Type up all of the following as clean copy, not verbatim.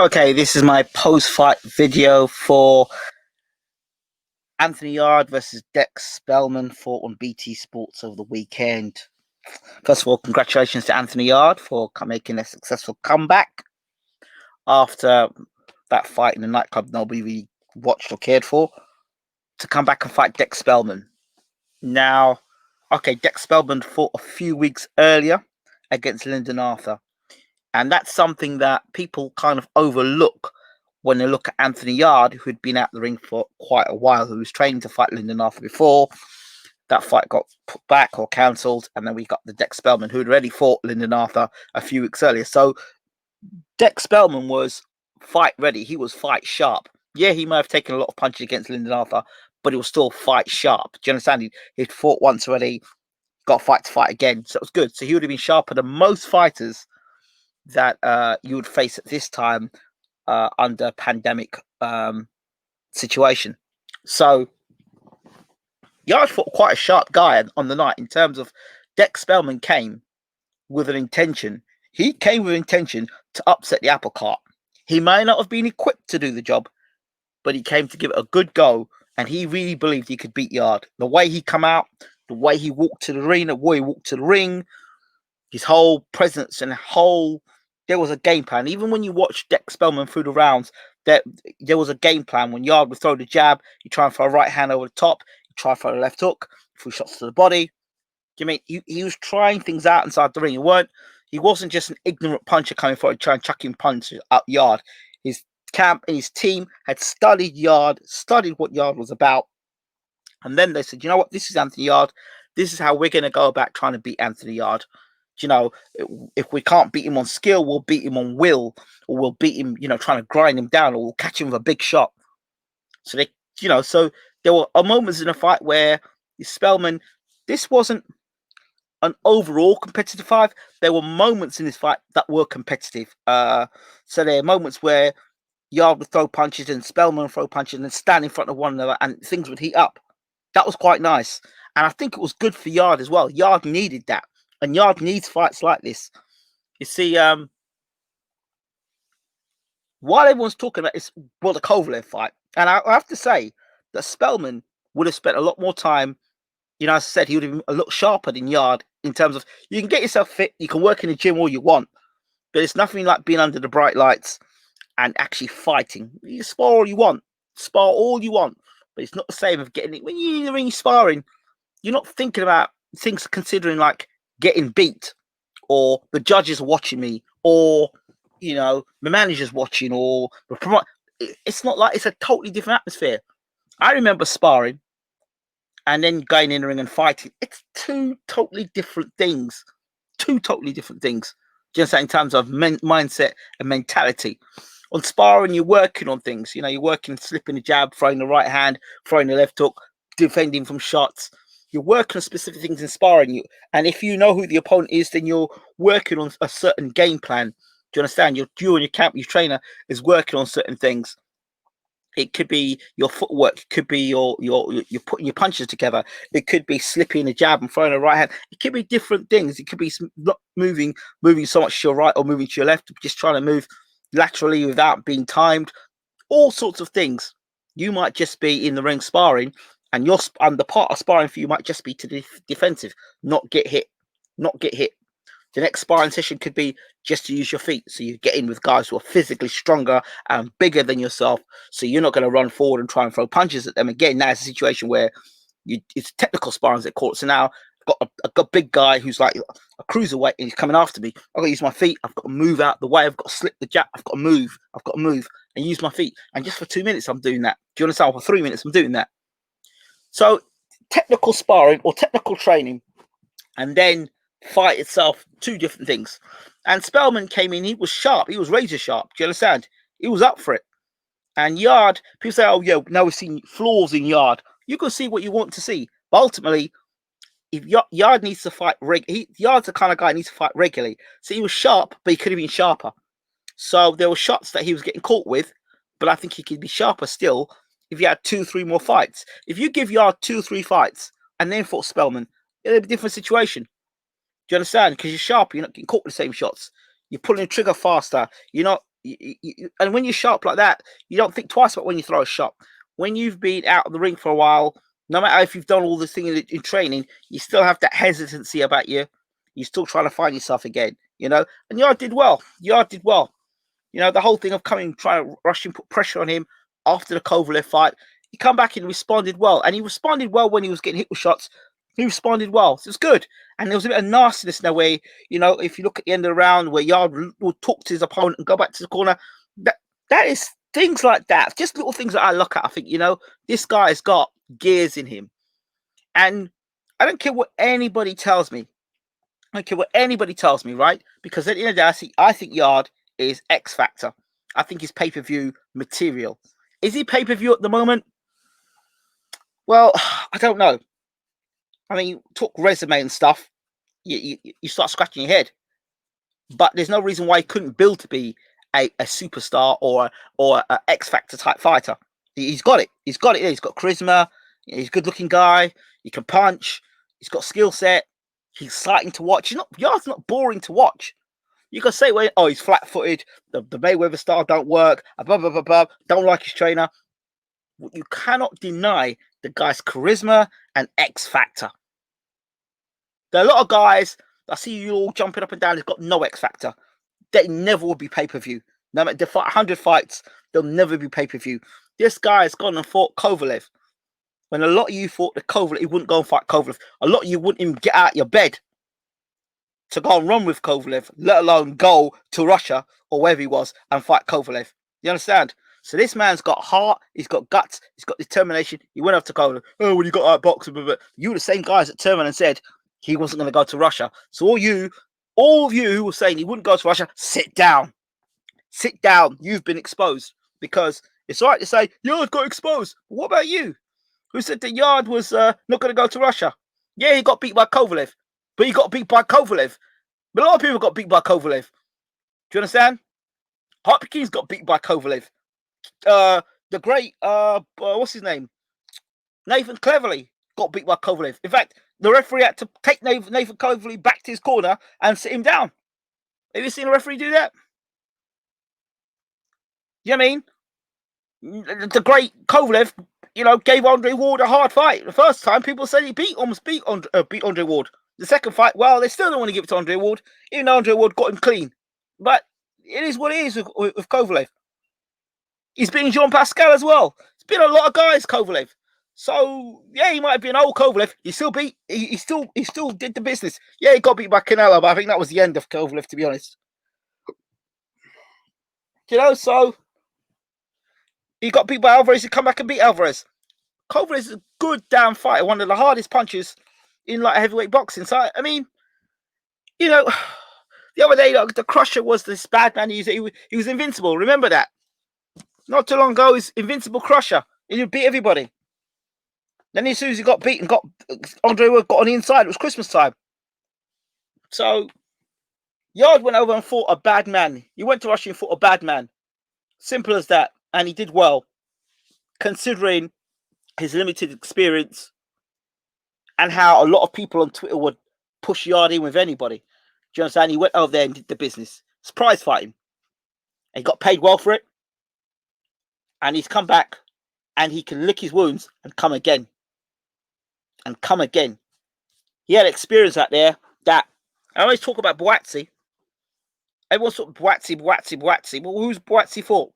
Okay, this is my post-fight video for Anthony Yarde versus Dec Spelman, fought on BT Sports over the weekend. First of all, congratulations to Anthony Yarde for making a successful comeback after that fight in the nightclub nobody really watched or cared for, to come back and fight Dec Spelman. Now, okay, Dec Spelman fought a few weeks earlier against Lyndon Arthur, and that's something that people kind of overlook when they look at Anthony Yarde, who'd been out the ring for quite a while, who was training to fight Lyndon Arthur before. That fight got put back or cancelled, and then we got the Dec Spelman, who'd already fought Lyndon Arthur a few weeks earlier. So Dec Spelman was fight ready. He was fight sharp. Yeah, he might have taken a lot of punches against Lyndon Arthur, but he was still fight sharp. Do you understand? He'd fought once already, got a fight to fight again, so it was good. So he would have been sharper than most fighters that you would face at this time under pandemic situation. So Yarde fought quite a sharp guy on the night in terms of Dec Spelman came with an intention. He came with intention to upset the apple cart. He may not have been equipped to do the job, but he came to give it a good go, and he really believed he could beat Yarde. The way he come out, the way he walked to the arena, the way he walked to the ring, his whole presence and there was a game plan. Even when you watch Dec Spelman through the rounds, there was a game plan. When Yarde would throw the jab, you try and throw a right hand over the top, you try and throw the left hook, 3 shots to the body. Do you mean he was trying things out inside the ring? He wasn't just an ignorant puncher coming forward trying to chuck him punches up Yarde. His camp and his team had studied Yarde, studied what Yarde was about, and then they said, you know what, this is Anthony Yarde. This is how we're going to go about trying to beat Anthony Yarde. You know, if we can't beat him on skill, we'll beat him on will, or we'll beat him, trying to grind him down, or we'll catch him with a big shot. So so there were moments in the fight where Spelman, this wasn't an overall competitive fight. There were moments in this fight that were competitive. So there are moments where Yarde would throw punches and Spelman would throw punches and then stand in front of one another, and things would heat up. That was quite nice, and I think it was good for Yarde as well. Yarde needed that. And Yarde needs fights like this. You see, while everyone's talking about this, the Kovalev fight, and I have to say that Spelman would have spent a lot more time. As I said, he would have been a lot sharper than Yarde in terms of you can get yourself fit, you can work in the gym all you want, but it's nothing like being under the bright lights and actually fighting. You can spar all you want, but it's not the same of getting it. When you're in the ring sparring, you're not thinking about things considering like getting beat, or the judges are watching me, or my manager's watching, or the promoter. It's not like, it's a totally different atmosphere. I remember sparring and then going in the ring and fighting. It's two totally different things. Do you understand? In terms of mindset and mentality. On sparring, you're working on things. You're working, slipping the jab, throwing the right hand, throwing the left hook, defending from shots. You're working on specific things in sparring, and if you know who the opponent is, then you're working on a certain game plan. Do you understand? You and your camp, your trainer is working on certain things. It could be your footwork, it could be you're putting your punches together. It could be slipping a jab and throwing a right hand. It could be different things. It could be not moving so much to your right or moving to your left, just trying to move laterally without being timed. All sorts of things. You might just be in the ring sparring, and the part of sparring for you might just be to be defensive, not get hit. The next sparring session could be just to use your feet. So you get in with guys who are physically stronger and bigger than yourself. So you're not going to run forward and try and throw punches at them. Again, now it's a situation where it's technical sparring at court. So now I've got a big guy who's like a cruiserweight and he's coming after me. I've got to use my feet. I've got to move out the way. I've got to slip the jab. I've got to move and use my feet. And just for 2 minutes, I'm doing that. Do you understand? For 3 minutes, I'm doing that. So technical sparring or technical training, and then fight itself, two different things. And Spelman came in, he was sharp, he was razor sharp. Do you understand? He was up for it. And Yarde, people say, oh, yeah, now we've seen flaws in Yarde. You can see what you want to see. But ultimately, if Yarde needs to fight, Yarde's the kind of guy who needs to fight regularly. So he was sharp, but he could have been sharper. So there were shots that he was getting caught with, but I think he could be sharper still if he had 2-3 more fights. If you give Yarde 2-3 fights and then fought Spelman, it'll be a different situation. Do you understand? Because you're sharp, you're not getting caught with the same shots. You're pulling the trigger faster. You're not And when you're sharp like that, you don't think twice about when you throw a shot. When you've been out of the ring for a while, no matter if you've done all this thing in training, you still have that hesitancy about you. You're still trying to find yourself again, And Yarde did well. Yarde did well. The whole thing of trying to rush him, put pressure on him after the Kovalev fight. He come back and responded well. And he responded well when he was getting hit with shots. He responded well. So it's good. And there was a bit of nastiness in a way, if you look at the end of the round where Yarde will talk to his opponent and go back to the corner, that is things like that. Just little things that I look at. I think, this guy's got gears in him. And I don't care what anybody tells me. I don't care what anybody tells me, right? Because at the end of the day, I think Yarde is X Factor. I think he's pay-per-view material. Is he pay-per-view at the moment? Well, I don't know. I mean, talk resume and stuff. You start scratching your head. But there's no reason why he couldn't build to be a superstar or an X Factor type fighter. He's got it. He's got it. He's got charisma. He's a good-looking guy. He can punch. He's got skill set. He's exciting to watch. Yarde's not boring to watch. You can say, well, he's flat-footed. The Mayweather style don't work. Blah, blah, blah, blah. Don't like his trainer. You cannot deny the guy's charisma and X Factor. There are a lot of guys, I see you all jumping up and down, they've got no X Factor. They never will be pay-per-view. No matter they fight 100 fights, they'll never be pay-per-view. This guy has gone and fought Kovalev. When a lot of you thought that Kovalev, he wouldn't go and fight Kovalev. A lot of you wouldn't even get out of your bed to go and run with Kovalev, let alone go to Russia or wherever he was and fight Kovalev. You understand? So this man's got heart, he's got guts, he's got determination. He went up to Kovalev. Oh, when you got out boxing, you were the same guys that turned around and said he wasn't going to go to Russia. So all of you who were saying he wouldn't go to Russia, sit down. Sit down. You've been exposed. Because it's all right to say, Yarde got exposed. But what about you? Who said that Yarde was not going to go to Russia? Yeah, he got beat by Kovalev. But he got beat by Kovalev. But a lot of people got beat by Kovalev. Do you understand? Hopkins got beat by Kovalev. The great, what's his name? Nathan Cleverly got beat by Kovalev. In fact, the referee had to take Nathan Cleverly back to his corner and sit him down. Have you seen a referee do that? You know what I mean? The great Kovalev, gave Andre Ward a hard fight. The first time, people said he almost beat Andre Ward. The second fight, well, they still don't want to give it to Andre Ward, even though Andre Ward got him clean. But it is what it is with Kovalev. He's beating Jean Pascal as well. It's been a lot of guys, Kovalev. So yeah, he might have been old Kovalev. He still did the business. Yeah, he got beat by Canelo, but I think that was the end of Kovalev, to be honest. So he got beat by Alvarez. He come back and beat Alvarez. Kovalev is a good damn fighter, one of the hardest punchers in heavyweight boxing. So I mean, the other day, the Crusher was this bad man. He was invincible. Remember that? Not too long ago, he's invincible Crusher. He beat everybody. Then as soon as he got beaten, Andre Ward got on the inside. It was Christmas time. So Yarde went over and fought a bad man. He went to Russia and fought a bad man. Simple as that. And he did well, considering his limited experience and how a lot of people on Twitter would push Yarde in with anybody. Do you understand? He went over there and did the business. It's prize fighting. He got paid well for it. And he's come back and he can lick his wounds and come again. And come again. He had experience out there that I always talk about Boatsi. Everyone's talking Boatsi. Well, who's Boatsi for?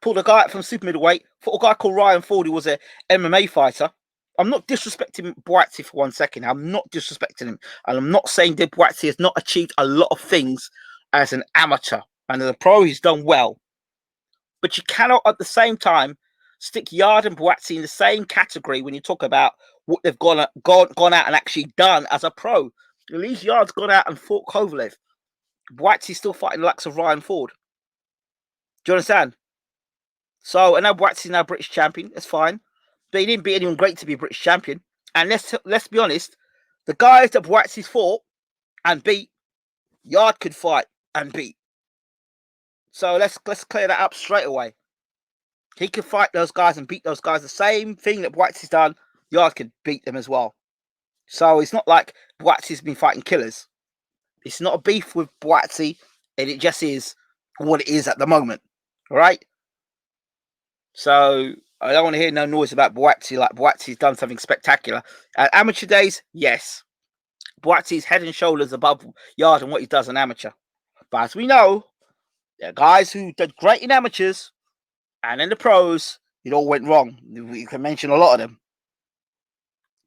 Pulled a guy out from super middleweight, fought a guy called Ryan Ford, who was an MMA fighter. I'm not disrespecting Boatsi for 1 second. I'm not disrespecting him. And I'm not saying that Boatsi has not achieved a lot of things as an amateur. And as a pro, he's done well. But you cannot, at the same time, stick Yarde and Boatsi in the same category when you talk about what they've gone out and actually done as a pro. At least Yarde's gone out and fought Kovalev. Boatsi's still fighting the likes of Ryan Ford. Do you understand? So, and now Boatsi's now British champion. That's fine. But he didn't beat anyone great to be British champion. And let's be honest, the guys that Boatsi's fought and beat, Yarde could fight and beat. So let's clear that up straight away. He could fight those guys and beat those guys. The same thing that Boatsi's done, Yarde could beat them as well. So it's not like Boatsi's been fighting killers. It's not a beef with Boatsi, and it just is what it is at the moment, right? So I don't want to hear no noise about Boatsy, like Boatsy's done something spectacular. At amateur days, yes, Boatsy's head and shoulders above Yarde and what he does in amateur. But as we know, there are guys who did great in amateurs and in the pros, it all went wrong. You can mention a lot of them.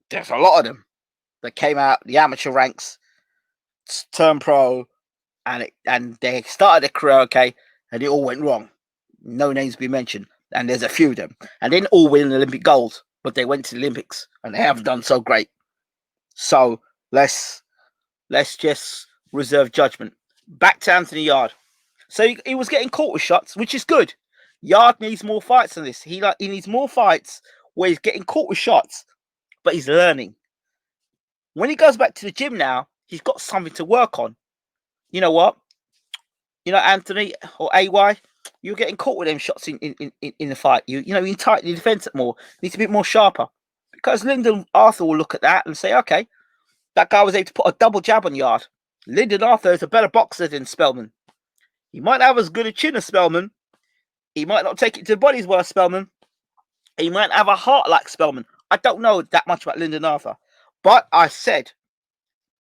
There's a lot of them that came out the amateur ranks, turned pro, and they started their career okay, and it all went wrong. No names be mentioned, and there's a few of them, and they didn't all win Olympic gold, but they went to the Olympics and they haven't done so great. So let's just reserve judgment. Back to Anthony Yarde. So he was getting caught with shots, which is good. Yarde needs more fights than this. He needs more fights where he's getting caught with shots, but he's learning. When he goes back to the gym now, he's got something to work on. You know what? You know, Anthony or AY, you're getting caught with them shots in the fight. You tighten your defense up more. Needs to be more sharper. Because Lyndon Arthur will look at that and say, okay, that guy was able to put a double jab on Yarde. Lyndon Arthur is a better boxer than Spelman. He might have as good a chin as Spelman. He might not take it to the body as well as Spelman. He might have a heart like Spelman. I don't know that much about Lyndon Arthur. But I said,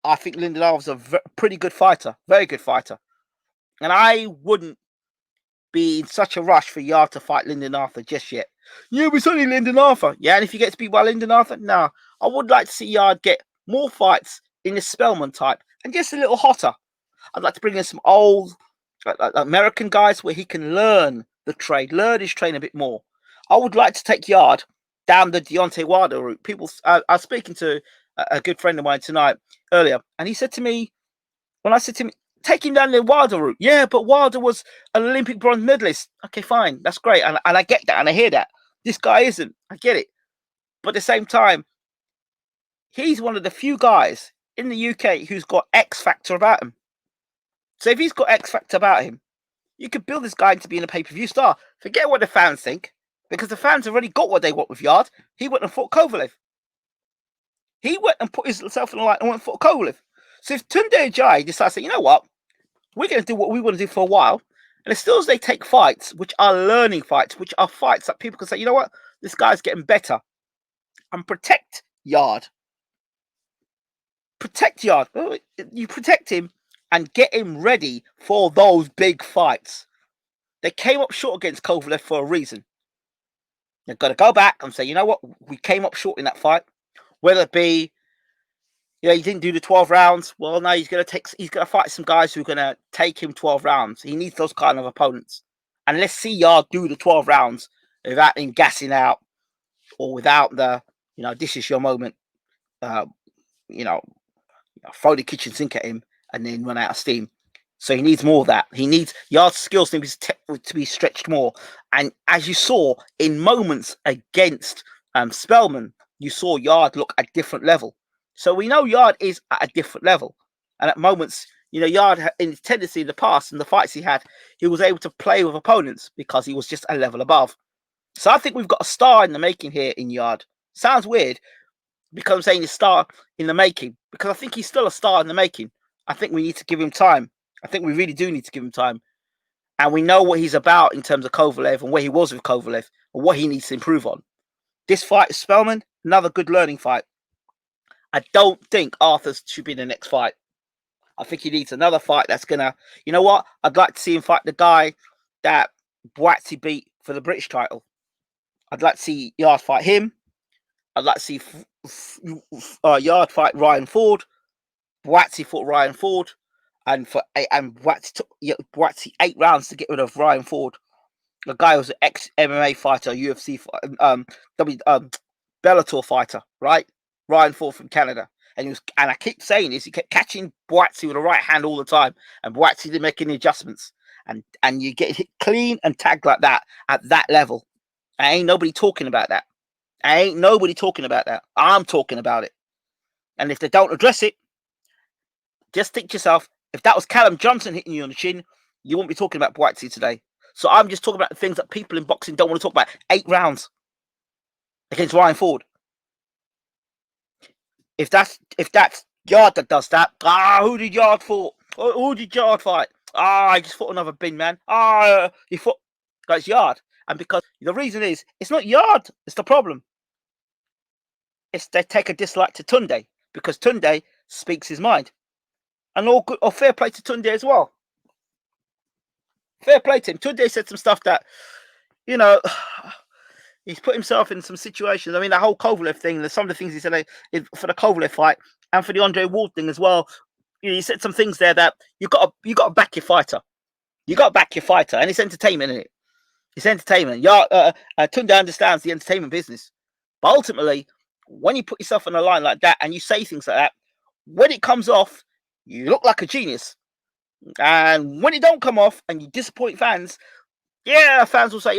I think Lyndon Arthur's a pretty good fighter. Very good fighter. And I wouldn't be in such a rush for Yarde to fight Lyndon Arthur just yet. Yeah, but it's only Lyndon Arthur. Yeah, and if he gets beat by Lyndon Arthur, no. I would like to see Yarde get more fights in the Spelman type and just a little hotter. I'd like to bring in some old American guys where he can learn the trade, learn his trade a bit more. I would like to take Yarde down the Deontay Wilder route. I was speaking to a good friend of mine tonight earlier, and he said to me, when I said to him, take him down the Wilder route. Yeah, but Wilder was an Olympic bronze medalist. Okay, fine. That's great. And I get that and I hear that. This guy isn't. I get it. But at the same time, he's one of the few guys in the UK who's got X factor about him. So if he's got X factor about him, you could build this guy into being a pay-per-view star. Forget what the fans think, because the fans already got what they want with Yarde. He went and fought Kovalev. He went and put himself in the line and went and fought Kovalev. So if Tunde Ajayi decides to say, you know what, we're going to do what we want to do for a while, and as still as they take fights, which are learning fights, which are fights that people can say, you know what, this guy's getting better, and protect Yarde. Protect Yarde. You protect him and get him ready for those big fights. They came up short against Kovalev for a reason. They've got to go back and say, you know what, we came up short in that fight. Whether it be, he didn't do the 12 rounds. Well, no, he's going to fight some guys who are going to take him 12 rounds. He needs those kind of opponents. And let's see Yarde do the 12 rounds without him gassing out or without the, this is your moment, throw the kitchen sink at him and then run out of steam. So he needs more of that. Yarde's skills need to be stretched more. And as you saw in moments against Spelman, you saw Yarde look at a different level. So we know Yarde is at a different level. And at moments, Yarde, in his tendency in the past and the fights he had, he was able to play with opponents because he was just a level above. So I think we've got a star in the making here in Yarde. Sounds weird because I'm saying a star in the making, because I think he's still a star in the making. I think we need to give him time. I think we really do need to give him time. And we know what he's about in terms of Kovalev and where he was with Kovalev and what he needs to improve on. This fight, Spelman, another good learning fight. I don't think Arthur should be the next fight. I think he needs another fight that's going to, you know what? I'd like to see him fight the guy that Boatsy beat for the British title. I'd like to see Yarde fight him. I'd like to see Yarde fight Ryan Ford. Boatsy fought Ryan Ford. And Boatsy took Boatsy 8 rounds to get rid of Ryan Ford. The guy was an ex-MMA fighter, UFC, Bellator fighter, right? Ryan Ford from Canada. And I keep saying this, he kept catching Boatsy with the right hand all the time. And Boatsy didn't make any adjustments. And you get hit clean and tagged like that at that level. Ain't nobody talking about that. I'm talking about it. And if they don't address it, just think to yourself, if that was Callum Johnson hitting you on the chin, you won't be talking about Boatsy today. So I'm just talking about the things that people in boxing don't want to talk about. 8 rounds against Ryan Ford. If that's Yarde that does that, who did Yarde fight? Who did Yarde fight? I just fought another bin man. He fought. That's Yarde. And because the reason is, it's not Yarde. It's the problem. It's they take a dislike to Tunde because Tunde speaks his mind. And all good, or fair play to Tunde as well. Fair play to him. Tunde said some stuff that, you know, he's put himself in some situations. I mean, that whole Kovalev thing, some of the things he said for the Kovalev fight and for the Andre Ward thing as well. You know, he said some things there that you got to back your fighter. You got to back your fighter, and it's entertainment, isn't it? It's entertainment. Tunde understands the entertainment business, but ultimately, when you put yourself on a line like that and you say things like that, when it comes off, you look like a genius. And when it don't come off and you disappoint fans, yeah, fans will say,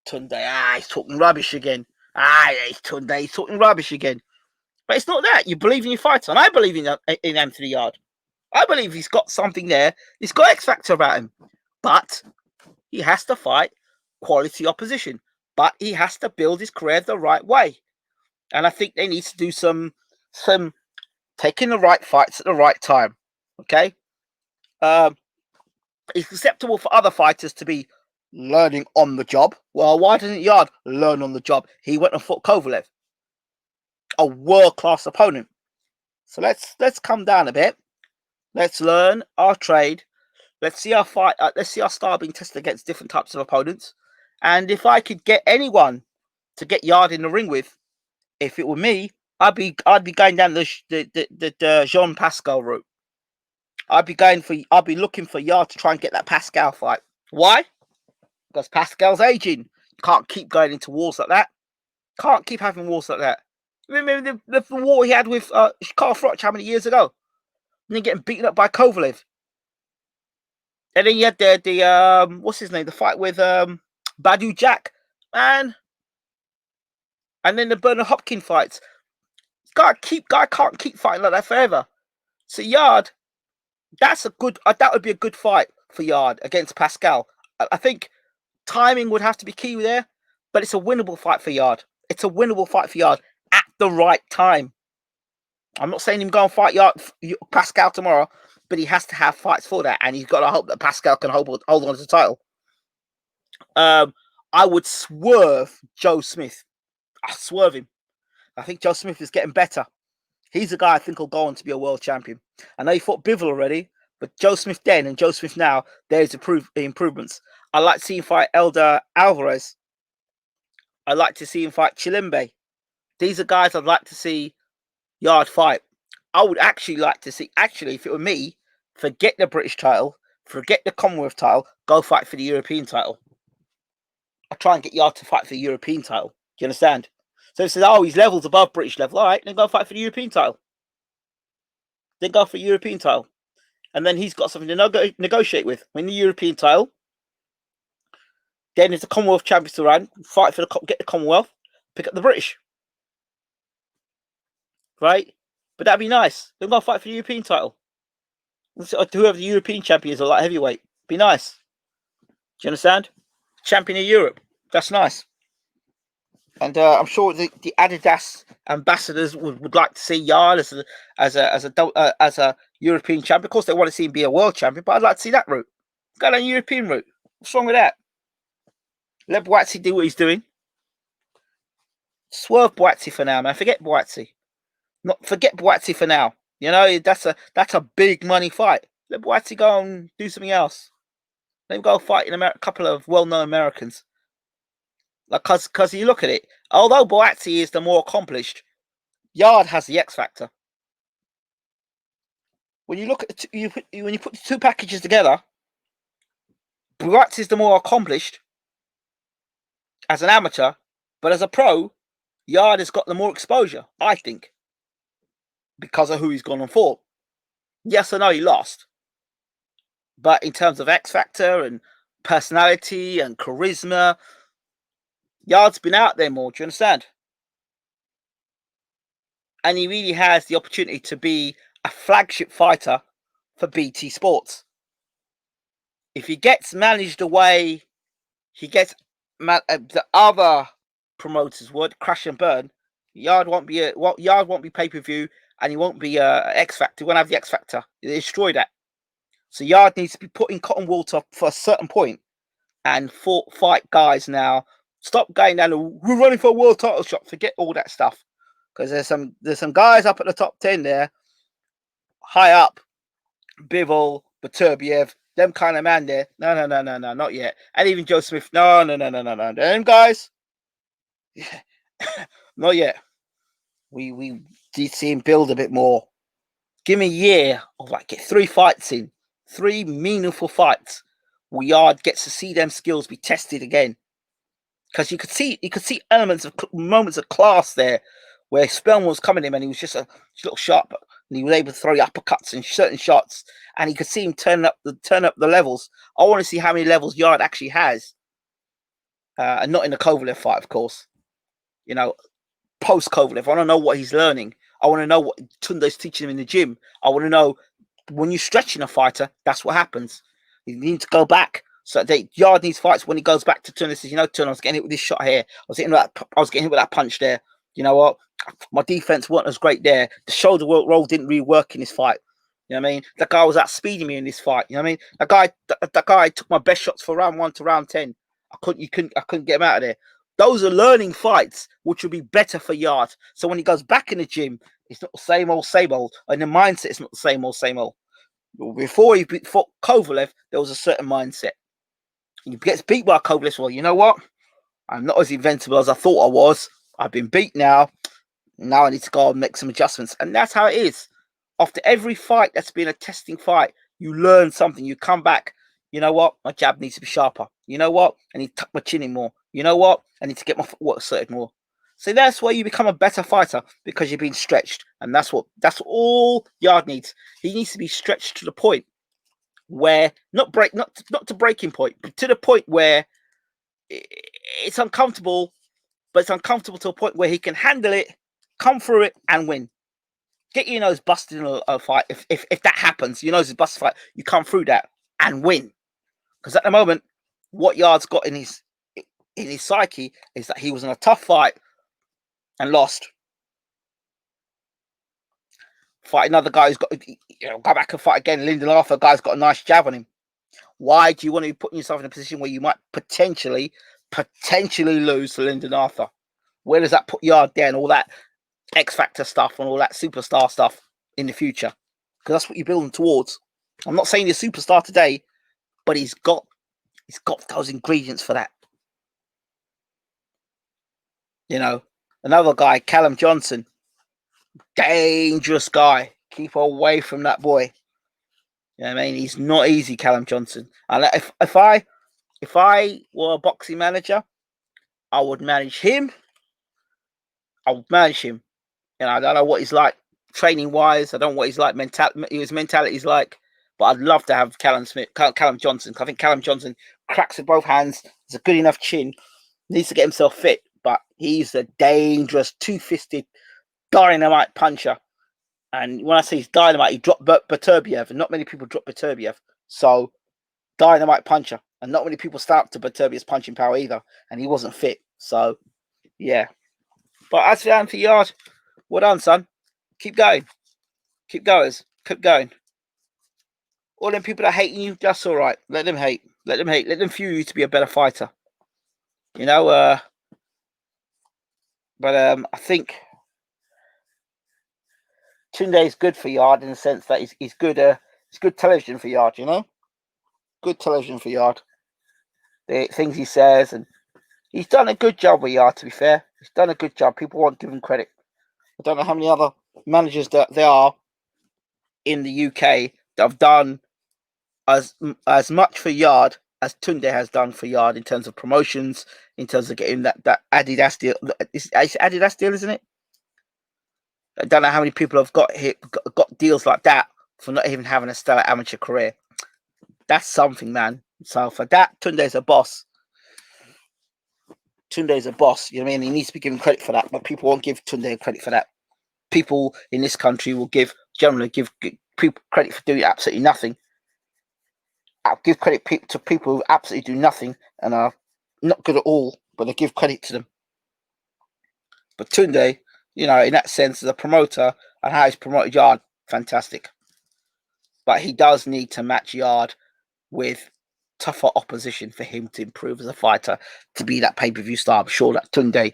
Tunde, he's talking rubbish again. Tunde, he's talking rubbish again. But it's not that. You believe in your fighter, and I believe in Anthony Yarde. I believe he's got something there. He's got X factor about him, but he has to fight quality opposition. But he has to build his career the right way, and I think they need to do some taking the right fights at the right time. Okay, it's acceptable for other fighters to be learning on the job. Well, why doesn't Yarde learn on the job? He went and fought Kovalev, a world-class opponent. So let's come down a bit. Let's learn our trade. Let's see our fight. Let's see our style being tested against different types of opponents. And if I could get anyone to get Yarde in the ring with, if it were me, I'd be going down the Jean Pascal route. I'd be looking for Yarde to try and get that Pascal fight. Why? Because Pascal's aging. You can't keep going into wars like that. Can't keep having wars like that. Remember the war he had with Carl Froch how many years ago? And then getting beaten up by Kovalev. And then you had the what's his name? The fight with Badu Jack, man. And then the Bernard Hopkins fights. Guy can't keep fighting like that forever. So Yarde, that would be a good fight for Yarde against Pascal. I think timing would have to be key there, but it's a winnable fight for Yarde. It's a winnable fight for Yarde at the right time. I'm not saying him go and fight Pascal tomorrow, but he has to have fights for that, and he's got to hope that Pascal can hold on to the title. I would swerve Joe Smith. I swerve him. I think Joe Smith is getting better. He's a guy I think will go on to be a world champion. I know he fought Bivol already, but Joe Smith then and Joe Smith now, there's improvements. I like to see him fight Elder Alvarez. I like to see him fight Chilembe. These are guys I'd like to see Yarde fight. I would actually like to see, if it were me, forget the British title, forget the Commonwealth title, go fight for the European title. I try and get Yarde to fight for the European title. Do you understand? So it says, he's levels above British level. All right, then go fight for the European title. Then go for the European title. And then he's got something to negotiate with. Win the European title. Then if the Commonwealth champions to run, fight for get the Commonwealth, pick up the British. Right? But that'd be nice. Then go fight for the European title. Whoever the European champions are, like heavyweight. Be nice. Do you understand? Champion of Europe. That's nice. And I'm sure the Adidas ambassadors would like to see Yarde as a European champion. Of course, they want to see him be a world champion, but I'd like to see that route. Go down the European route. What's wrong with that? Let Boatsy do what he's doing. Swerve Boatsy for now, man. Forget Boatsy. Forget Boatsy for now. You know, that's a big money fight. Let Boatsy go and do something else. Let him go fight in a couple of well-known Americans. Like, cause you look at it, although Boatsy is the more accomplished, Yarde has the X factor. When you look at when you put the two packages together, Boatsy is the more accomplished as an amateur, but as a pro, Yarde has got the more exposure, I think, because of who he's gone on for. Yes, I know he lost, but in terms of X factor and personality and charisma, Yarde's been out there more. Do you understand? And he really has the opportunity to be a flagship fighter for BT Sports. If he gets managed the way he gets the other promoters would, crash and burn, Yarde won't be pay-per-view, and he won't be X Factor. He won't have the X Factor. They destroy that. So Yarde needs to be put in cotton wool for a certain point and fight guys now. Stop going down. We're running for a world title shot. Forget all that stuff, because there's some guys up at the top 10 there, high up. Bivol, Beterbiev, them kind of man there. No, not yet. And even Joe Smith. No. Them guys, yeah, not yet. We did see him build a bit more. Give me a year of like get 3 fights in, 3 meaningful fights. Where Yarde gets to see them skills be tested again. Because you could see moments of class there, where Spelman was coming in and he was just a little sharp, and he was able to throw uppercuts and certain shots, and you could see him turn up the levels. I want to see how many levels Yarde actually has, and not in the Kovalev fight, of course. You know, post Kovalev, I want to know what he's learning. I want to know what Tunde's teaching him in the gym. I want to know, when you're stretching a fighter, that's what happens. You need to go back. So Yarde needs fights when he goes back to Turner. Says, you know, Turner, I was getting hit with this shot here. I was getting hit with that punch there. You know what? My defense wasn't as great there. The shoulder roll didn't really work in this fight. You know what I mean? That guy was outspeeding me in this fight. You know what I mean? That guy took my best shots for round 1 to round 10. I couldn't get him out of there. Those are learning fights, which would be better for Yarde. So when he goes back in the gym, it's not the same old. And the mindset is not the same old. Before he fought Kovalev, there was a certain mindset. He gets beat by Kovalev. Well, you know what? I'm not as invincible as I thought I was. I've been beat now. Now I need to go and make some adjustments. And that's how it is. After every fight that's been a testing fight, you learn something. You come back. You know what? My jab needs to be sharper. You know what? I need to tuck my chin in more. You know what? I need to get my footwork asserted more. So that's where you become a better fighter, because you've been stretched. And that's all Yarde needs. He needs to be stretched to the point where not to breaking point, but to the point where it's uncomfortable, but it's uncomfortable to a point where he can handle it, come through it, and win. Get your nose busted in a fight. If that happens, your nose is busted fight, you come through that and win. Because at the moment, what Yarde's got in his psyche is that he was in a tough fight and lost. Fight another guy who's got, go back and fight again. Lyndon Arthur, guy's got a nice jab on him. Why do you want to be putting yourself in a position where you might potentially lose to Lyndon Arthur? Where does that put Yarde there and all that X Factor stuff and all that superstar stuff in the future? Because that's what you're building towards. I'm not saying he's a superstar today, but he's got those ingredients for that. You know, another guy, Callum Johnson, dangerous guy. Keep away from that boy. You know what I mean? He's not easy, Callum Johnson. And if I were a boxing manager, I would manage him. You know, I don't know what he's like training wise. I don't know what he's like his mentality is like. But I'd love to have Callum Johnson. I think Callum Johnson cracks with both hands. Has a good enough chin. Needs to get himself fit. But he's a dangerous, two-fisted, dynamite puncher. And when I say he's dynamite, he dropped Beterbiev, and not many people drop Beterbiev. So, dynamite puncher. And not many people stand up to Beterbiev's punching power either. And he wasn't fit. So, yeah. But as for Anthony Yarde, well done, son. Keep going. Keep goers. Keep going. All them people that are hating you, that's all right. Let them hate. Let them fuel you to be a better fighter. You know, but I think Tunde is good for Yarde in the sense that he's good. It's good television for Yarde. You know, good television for Yarde. The things he says, and he's done a good job with Yarde. To be fair, he's done a good job. People won't give him credit. I don't know how many other managers that there are in the UK that have done as much for Yarde as Tunde has done for Yarde in terms of promotions, in terms of getting that Adidas deal. It's Adidas deal, isn't it? I don't know how many people have got deals like that for not even having a stellar amateur career. That's something, man. So for that, Tunde's a boss. Tunde's a boss. You know what I mean? He needs to be given credit for that, but people won't give Tunde credit for that. People in this country will generally give people credit for doing absolutely nothing. I'll give credit to people who absolutely do nothing and are not good at all, but they give credit to them. But Tunde, you know, in that sense, as a promoter and how he's promoted Yarde, fantastic. but he does need to match Yarde with tougher opposition for him to improve as a fighter, to be that pay-per-view star. I'm sure that Tunde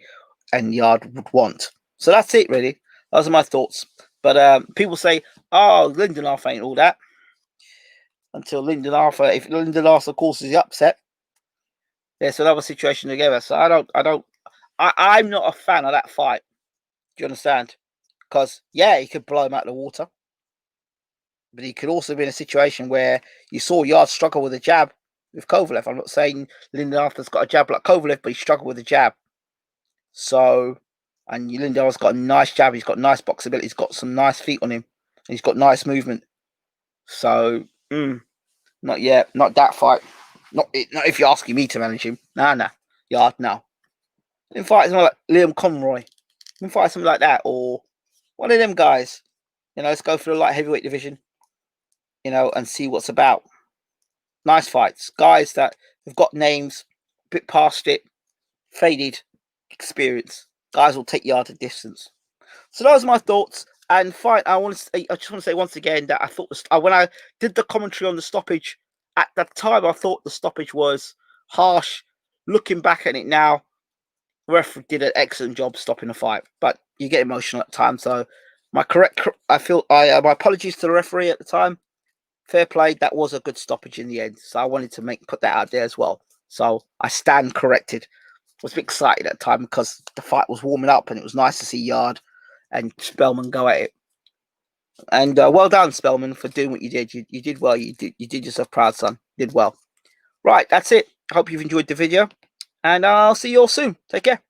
and Yarde would want. So that's it, really. Those are my thoughts. But people say, oh, Lyndon Arthur ain't all that. Until Lyndon Arthur, if Lyndon Arthur causes the upset, there's another situation together. So I'm not a fan of that fight. Do you understand? Because, yeah, he could blow him out of the water. But he could also be in a situation where you saw Yarde struggle with a jab with Kovalev. I'm not saying Lyndon Arthur's got a jab like Kovalev, but he struggled with a jab. So, and Lyndon Arthur's got a nice jab. He's got nice boxability. He's got some nice feet on him. He's got nice movement. So, not yet. Not that fight. Not if you're asking me to manage him. Nah. Yarde, no. You can fight someone like Liam Conroy. You can fight something like that, or one of them guys. Let's go for the light heavyweight division. And see what's about. Nice fights. Guys that have got names, a bit past it, faded experience. Guys will take Yarde a distance. So those are my thoughts. And fine, I just want to say once again that I thought when I did the commentary on the stoppage, at that time I thought the stoppage was harsh. Looking back at it now, the referee did an excellent job stopping the fight. But you get emotional at times, so my apologies to the referee at the time. Fair play, that was a good stoppage in the end. So I wanted to put that out there as well. So I stand corrected. I was a bit excited at the time because the fight was warming up and it was nice to see Yarde and Spelman go at it. And well done, Spelman, for doing what you did. You did well. You did yourself proud, son. You did well. Right, that's it. I hope you've enjoyed the video. And I'll see you all soon. Take care.